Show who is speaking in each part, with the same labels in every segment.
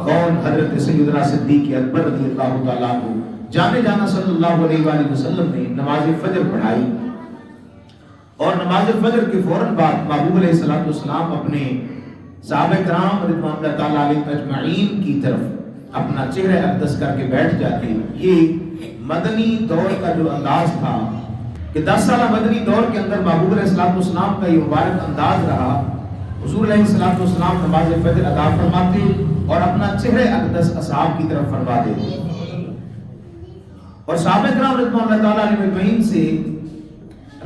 Speaker 1: कौन हजरत सैयदना सिद्दीक अकबर रज़ी अल्लाह तआला अन्हु जाने जाना सल्लल्लाहु अलैहि वसल्लम ने नमाज फजर पढ़ाई और नमाज फजर के फौरन बाद महबूब अलैहिस्सलाम अपने सहाबा किराम रिज़वानुल्लाह तआला अलैहिम अजमईन की तरफ अपना चेहरा अक़दस करके बैठ जाते। ये मदनी दौर का जो अंदाज था कि 10 साल मदनी दौर के अंदर महबूब अलैहिस्सलाम का ये मुबारक अंदाज रहा। हुज़ूर अलैहिस्सलाम नमाज फजर अदा फरमाते और अपना चेहरे अक़दस असहाब की तरफ फरमा देते और सहाबा किराम रिज़वानुल्लाह तआला अलैहिम अजमईन से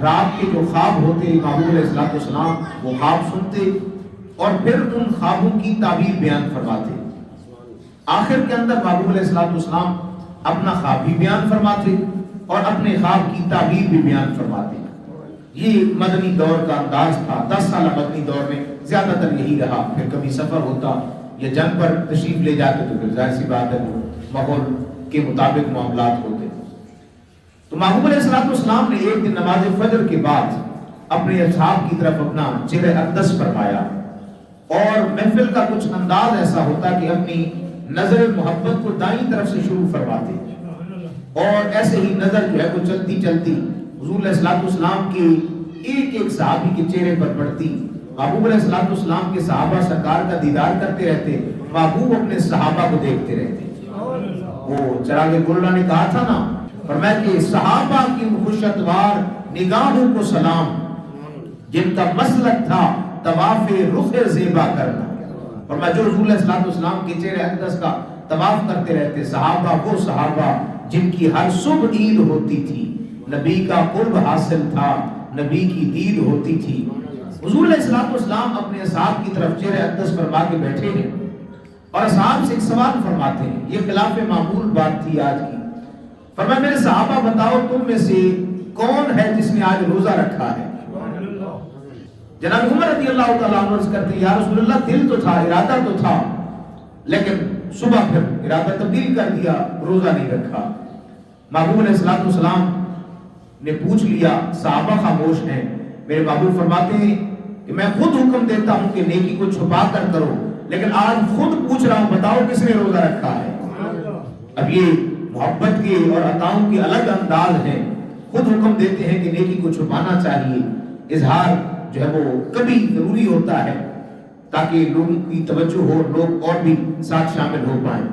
Speaker 1: रात के जो ख्वाब होते महबूब अलैहिस्सलाम वो ख्वाब सुनते और फिर उन ख्वाबों की ताबीर बयान फरमाते। आखिर के अंदर महबूब अलैहिस्सलाम अपना ख्वाब भी बयान फरमाते और अपने ख्वाब की ताबीर भी बयान फरमाते। ये मदनी दौर का अंदाज था। 10 साल मदनी दौर में ज्यादातर यही रहा। फिर कभी सफर होता या जंग पर तशरीफ ले जाते तो फिर जाहिर सी बात है माहौल के मुताबिक मामलात होते। तो महबूब अलैहिस्सलाम ने एक दिन नमाज फजर के बाद अपने असहाब की तरफ अपना चेहरे अक़दस फरमाया और महफिल का कुछ अंदाज ऐसा होता कि अपनी नजर मोहब्बत को दाईं तरफ से शुरू फरमाते और ऐसे ही नजर जो है वो चलती चलती हुज़ूर अलैहिस्सलाम के एक एक सहाबी के चेहरे पर पड़ती। महबूब अलैहिस्सलाम के सहाबा सरकार का दीदार करते रहते, महबूब अपने सहाबा को देखते रहते। वो चिराग गुल्ला ने कहा था ना, फरमाया कि सहाबा की खुशतवार निगाहों को सलाम जिनका मसलक था तवाफ़े रुख़े ज़ेबा करना। फरमाया जो हुज़ूर अलैहिस्सलाम के चेहरे अक़दस का तवाफ करते रहते सहाबा, वो सहाबा जिनकी हर सुबह ईद होती थी, नबी का कुर्ब हासिल था, नबी की दीद होती थी। हुज़ूर अलैहिस्सलाम अपने असहाब की तरफ चेहरे अक़दस फरमा के बैठे हैं और असहाब से एक सवाल फरमाते हैं। ये खिलाफ मामूल बात थी आज की। फरमाया मेरे सहाबा बताओ तुम में से कौन है जिसने आज रोजा रखा है? जनाब उमर रज़ी अल्लाह तआला अन्हु अर्ज़ करते हैं या रसूलल्लाह दिल तो था, इरादा तो था, लेकिन सुबह फिर इरादा तब्दील कर दिया, रोजा नहीं रखा। महबूब अलैहिस्सलाम ने पूछ लिया, सहाबा खामोश हैं। मेरे महबूब फरमाते हैं कि मैं खुद हुक्म देता हूं कि नेकी को छुपा कर करो, लेकिन आज खुद पूछ रहा हूं बताओ किसने रोजा रखा है? अब ये मोहब्बत के और अताओं के अलग अंदाज हैं। खुद हुक्म देते हैं कि नेकी को छुपाना चाहिए। इजहार जो है वो कभी जरूरी होता है ताकि लोगों की तवज्जो हो, लोग और भी साथ शामिल हो पाए।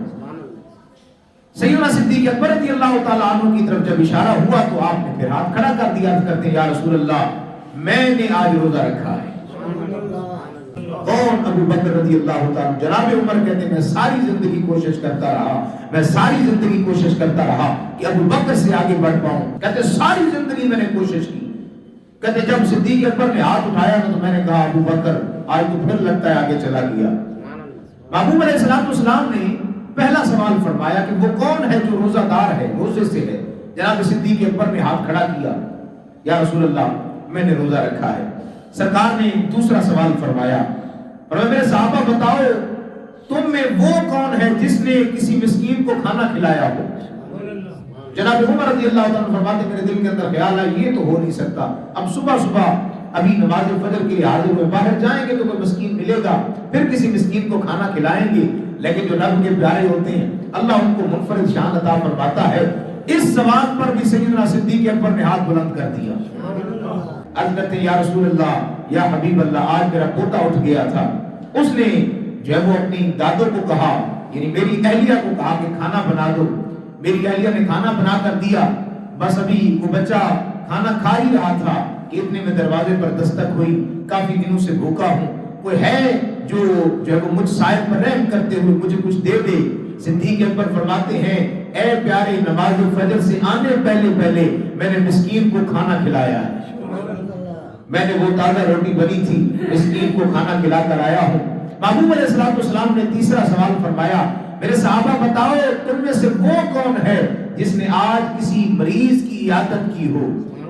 Speaker 1: सैयदना सिद्दीक अकबर रज़ी अल्लाह तआला अन्हु की तरफ जब इशारा हुआ तो आपने फिर हाथ खड़ा कर दिया, करते या रसूल अल्लाह मैंने आज रोजा रखा है। कौन? अबू बकर रज़ी अल्लाह तआला। जनाब उमर कहते मैं सारी जिंदगी कोशिश करता रहा, मैं सारी जिंदगी कोशिश करता रहा कि अबू बकर से आगे बढ़ पाऊं। कहते सारी जिंदगी मैंने कोशिश की। कहते जब सिद्दीक अकबर ने हाथ उठाया ना तो मैंने कहा अबू बकर आज तो फिर लगता है आगे चला गया। महबूब अलैहिस्सलाम ने पहला सवाल फरमाया कि वो कौन है जो रोजादार है, रोजे से है? जनाब सिद्दीक अकबर ने हाथ खड़ा किया, या रसूल अल्लाह मैंने रोजा रखा है। सरकार ने दूसरा सवाल फरमाया, और मेरे सहाबा बताओ तुम में वो कौन है जिसने किसी मिस्कीन को खाना खिलाया हो? जनाब उमर रज़ी अल्लाह तआला फरमाते मेरे दिल के अंदर ख्याल आया ये तो हो नहीं सकता। अब सुबह सुबह अभी नमाज फजर के लिए हाजिर हुए, बाहर जाएंगे तो कोई मिस्कीन मिलेगा, फिर किसी मिस्कीन को खाना खिलाएंगे, लेकिन जो रब के प्यारे होते हैं अल्लाह उनको मुनफरिद शान अता फरमाता है। इस सवाल पर भी सैयदना सिद्दीक अकबर ने हाथ बुलंद कर दिया। अर्ज करते हैं या रसूल अल्लाह या हबीब अल्लाह आज मेरा पोता उठ गया था, उसने जो है वो अपनी दादों को कहा, यानी मेरी अहलिया को कहा कि खाना बना दो। मेरी अहलिया ने खाना बना कर दिया। बस अभी वो बच्चा खाना खा ही रहा था कि इतने में दरवाजे पर दस्तक हुई। काफी दिनों से भूखा हूँ, कोई है जो है वो मुझ साहिब पर रहम करते हुए मुझे कुछ दे दे। सिद्दीक अकबर फरमाते हैं ए प्यारे नमाज फजर से आने पहले पहले मैंने मिस्कीन को खाना खिलाया है। मैंने वो ताजा रोटी बनी थी मिस्कीन को खाना खिला कर आया हूँ। महबूब अलैहिस्सलाम ने तीसरा सवाल फरमाया मेरे सहाबा बताओ तुम में से वो कौन है जिसने आज किसी मरीज की इयादत की हो,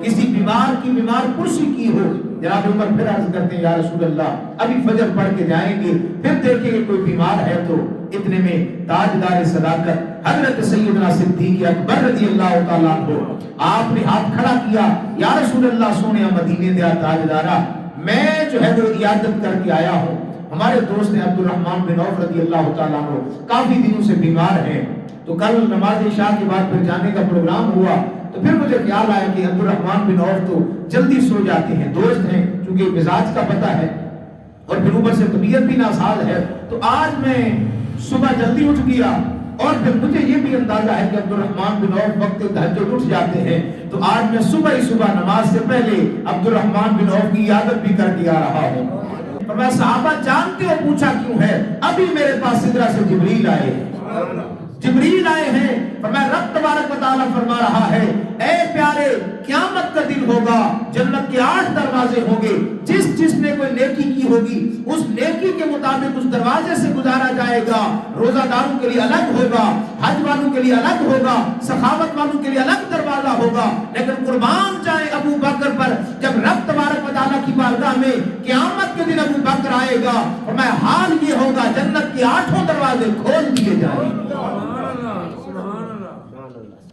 Speaker 1: किसी बीमार की बीमार पुरसी की हो। जनाब उमर फिर अर्ज करते हैं या रसूल अल्लाह अभी फजर पढ़ के जाएंगे, फिर देखेंगे कोई बीमार है तो। इतने में ताजदार सदाकत हजरत सैयदना सिद्दीक अकबर रज़ी अल्लाह तआला अन्हु आपने हाथ खड़ा किया, या रसूल अल्लाह सोने मदीने दे ताजदारा मैं जो है वो इयादत करके आया हूँ। ہمارے دوست ہیں عبد الرحمن بن عوف رضی اللہ تعالیٰ عنہ، کافی دنوں سے بیمار ہیں، تو کل نماز عشاء کے بعد پھر جانے کا پروگرام ہوا، تو پھر مجھے خیال آیا کہ عبد الرحمن بن عوف تو جلدی سو جاتے ہیں، دوست ہیں، چونکہ مزاج کا پتہ ہے اور پھر اوپر سے طبیعت بھی ناساز ہے، تو آج میں صبح جلدی اٹھ گیا، اور پھر مجھے یہ بھی اندازہ ہے کہ عبد الرحمن بن عوف وقت تہجد اٹھ جاتے ہیں، تو آج میں صبح ہی صبح نماز سے پہلے عبد الرحمن بن عوف کی عیادت بھی کر کے آ رہا ہوں۔ فرمایا صحابہ جانتے ہو پوچھا کیوں ہے؟ ابھی میرے پاس سدرہ سے جبریل آئے ہیں، فرمایا رب تبارک و تعالیٰ فرما رہا ہے اے پیارے قیامت کا دن ہوگا، جنت کے 8 دروازے ہوں گے، جس نے کوئی نیکی کی ہوگی اس نیکی کے مطابق اس دروازے سے گزارا جائے گا، روزہ داروں کے لیے الگ ہوگا، حج والوں کے لیے الگ ہوگا، سخاوت والوں کے لیے الگ دروازہ ہوگا، لیکن قربان جائے ابو بکر پر، جب رب تبارک و تعالیٰ کی بارگاہ میں قیامت کے دن ابو بکر آئے گا، فرمایا حال یہ ہوگا جنت کے 8 دروازے کھول دیے جائیں گے۔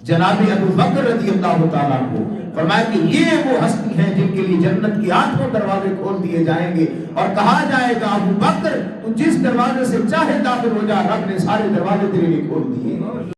Speaker 1: جناب ابو بکر رضی اللہ تعالیٰ عنہ فرمایا کہ یہ وہ ہستی ہیں جن کے لیے جنت کی 8 دروازے کھول دیے جائیں گے، اور کہا جائے گا ابو بکر تو جس دروازے سے چاہے داخل ہو جا، رب نے سارے دروازے تیرے لیے کھول دیے۔